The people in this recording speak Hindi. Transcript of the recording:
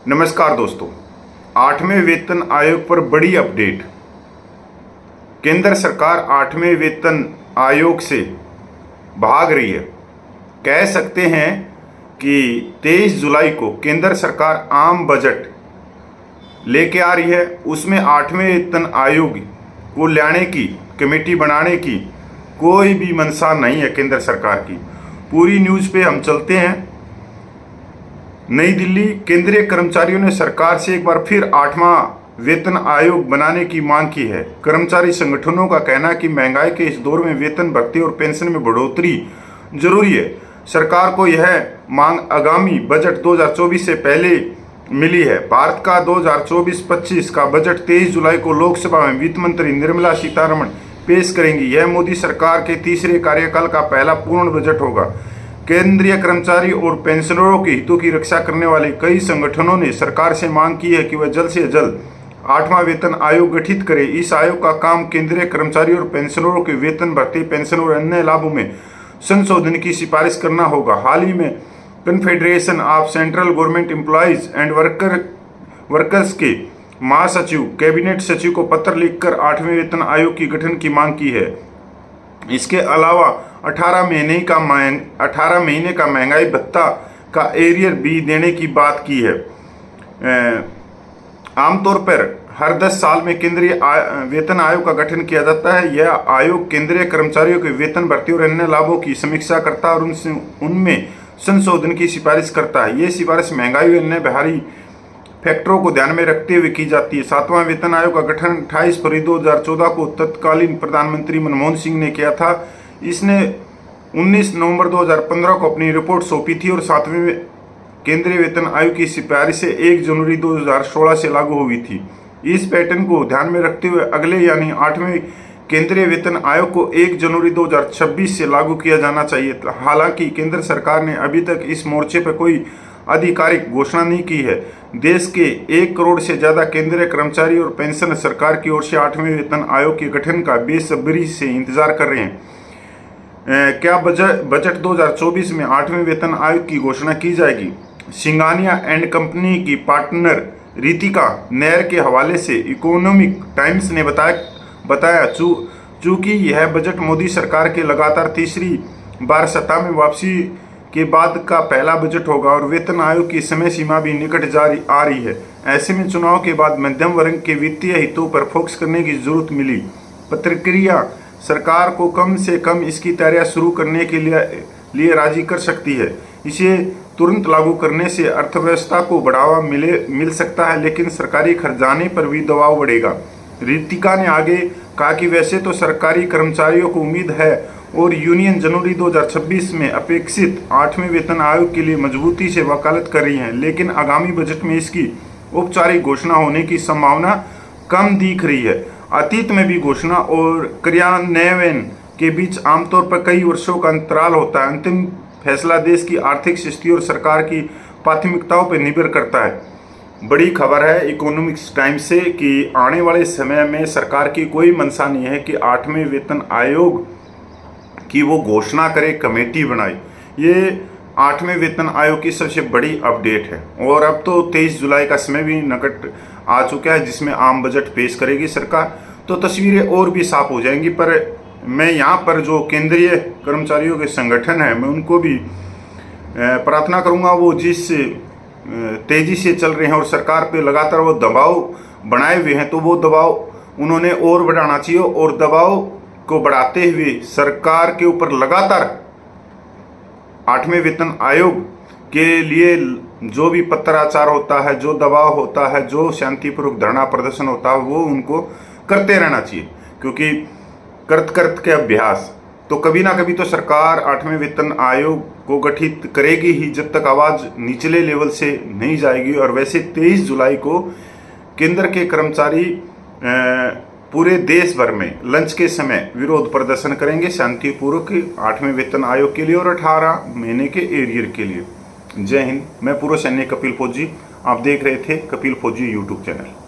नमस्कार दोस्तों, 8वें वेतन आयोग पर बड़ी अपडेट। केंद्र सरकार 8वें वेतन आयोग से भाग रही है। कह सकते हैं कि 23 जुलाई को केंद्र सरकार आम बजट लेके आ रही है। उसमें 8वें वेतन आयोग को लाने की, कमेटी बनाने की कोई भी मंशा नहीं है केंद्र सरकार की। पूरी न्यूज़ पे हम चलते हैं। नई दिल्ली, केंद्रीय कर्मचारियों ने सरकार से एक बार फिर 8वां वेतन आयोग बनाने की मांग की है। कर्मचारी संगठनों का कहना है कि महंगाई के इस दौर में वेतन, भत्ते और पेंशन में बढ़ोतरी जरूरी है। सरकार को यह मांग आगामी बजट 2024 से पहले मिली है। भारत का 2024-25 का बजट 23 जुलाई को लोकसभा में वित्त मंत्री निर्मला सीतारमण पेश करेंगी। यह मोदी सरकार के तीसरे कार्यकाल का पहला पूर्ण बजट होगा। केंद्रीय कर्मचारी और पेंशनरों के हितों की रक्षा करने वाले कई संगठनों ने सरकार से मांग की है कि वह जल्द से जल्द 8वां वेतन आयोग गठित करे। इस आयोग का काम केंद्रीय कर्मचारी और पेंशनरों के वेतन, भत्ते, पेंशन और अन्य लाभों में संशोधन की सिफारिश करना होगा। हाल ही में confederation of central government employees and workers के महासचिव कैबिनेट सचिव को पत्र लिखकर 8वें वेतन आयोग की गठन की मांग की है। इसके अलावा 18 महीने का महंगाई भत्ता का एरियर भी देने की बात की है। आमतौर पर हर 10 साल में केंद्रीय वेतन आयोग का गठन किया जाता है। यह आयोग केंद्रीय कर्मचारियों के वेतन, भत्ते और अन्य लाभों की समीक्षा करता है और उनमें संशोधन की सिफारिश करता है। ये सिफारिश महंगाई और अन्य बाहरी फैक्टरों को ध्यान में रखते हुए की जाती है। 7वां वेतन आयोग का गठन 28 फरवरी 2014 को तत्कालीन प्रधानमंत्री मनमोहन सिंह ने किया था। इसने 19 नवंबर 2015 को अपनी रिपोर्ट सौंपी थी और 7वें केंद्रीय वेतन आयोग की सिफारिशें 1 जनवरी 2016 से लागू हुई थी। इस पैटर्न को ध्यान में रखते हुए अगले यानी 8वें केंद्रीय वेतन आयोग को 1 जनवरी 2026 से लागू किया जाना चाहिए। हालांकि केंद्र सरकार ने अभी तक इस मोर्चे पर कोई आधिकारिक घोषणा नहीं की है। देश के 1 करोड़ से ज्यादा केंद्रीय कर्मचारी और पेंशन सरकार की ओर से 8वें वेतन आयोग के गठन का बेसब्री से इंतजार कर रहे हैं। क्या बजट 2024 में 8वें वेतन आयोग की घोषणा की जाएगी? सिंघानिया एंड कंपनी की पार्टनर रितिका नैयर के हवाले से इकोनॉमिक टाइम्स ने बताया चूंकि यह बजट मोदी सरकार के लगातार तीसरी बार सत्ता में वापसी के बाद का पहला बजट होगा और वेतन आयोग की समय सीमा भी निकट आ रही है। ऐसे में चुनाव के बाद मध्यम वर्ग के वित्तीय हितों पर फोकस करने की जरूरत मिली। प्रतिक्रिया सरकार को कम से कम इसकी तैयारियां शुरू करने के लिए राजी कर सकती है। इसे तुरंत लागू करने से अर्थव्यवस्था को बढ़ावा मिल सकता है, लेकिन सरकारी खजाने पर भी दबाव बढ़ेगा। रितिका ने आगे कहा कि वैसे तो सरकारी कर्मचारियों को उम्मीद है और यूनियन जनवरी 2026 में अपेक्षित 8वें वेतन आयोग के लिए मजबूती से वकालत कर रही हैं, लेकिन आगामी बजट में इसकी औपचारिक घोषणा होने की संभावना कम दिख रही है। अतीत में भी घोषणा और क्रियान्वयन के बीच आमतौर पर कई वर्षों का अंतराल होता है। अंतिम फैसला देश की आर्थिक स्थिति और सरकार की प्राथमिकताओं पर निर्भर करता है। बड़ी खबर है इकोनॉमिक्स टाइम्स से कि आने वाले समय में सरकार की कोई मंशा नहीं है कि 8वें वेतन आयोग की वो घोषणा करे, कमेटी बनाए। ये 8वें वेतन आयोग की सबसे बड़ी अपडेट है। और अब तो 23 जुलाई का समय भी निकट आ चुका है जिसमें आम बजट पेश करेगी सरकार, तो तस्वीरें और भी साफ हो जाएंगी। पर मैं यहाँ पर जो केंद्रीय कर्मचारियों के संगठन हैं, मैं उनको भी प्रार्थना करूँगा वो जिस तेज़ी से चल रहे हैं और सरकार पे लगातार वो दबाव बनाए हुए हैं, तो वो दबाव उन्होंने और बढ़ाना चाहिए और दबाव को बढ़ाते हुए सरकार के ऊपर लगातार 8वें वेतन आयोग के लिए जो भी पत्राचार होता है, जो दबाव होता है, जो शांतिपूर्वक धरना प्रदर्शन होता है, वो उनको करते रहना चाहिए। क्योंकि करत के अभ्यास, तो कभी ना कभी तो सरकार 8वें वेतन आयोग को गठित करेगी ही, जब तक आवाज़ निचले लेवल से नहीं जाएगी। और वैसे 23 जुलाई को केंद्र के कर्मचारी पूरे देश भर में लंच के समय विरोध प्रदर्शन करेंगे शांतिपूर्वक 8वें वेतन आयोग के लिए और 18 महीने के एरियर के लिए। जय हिंद। मैं पूर्व सैनिक कपिल फौजी, आप देख रहे थे कपिल फौजी यूट्यूब चैनल।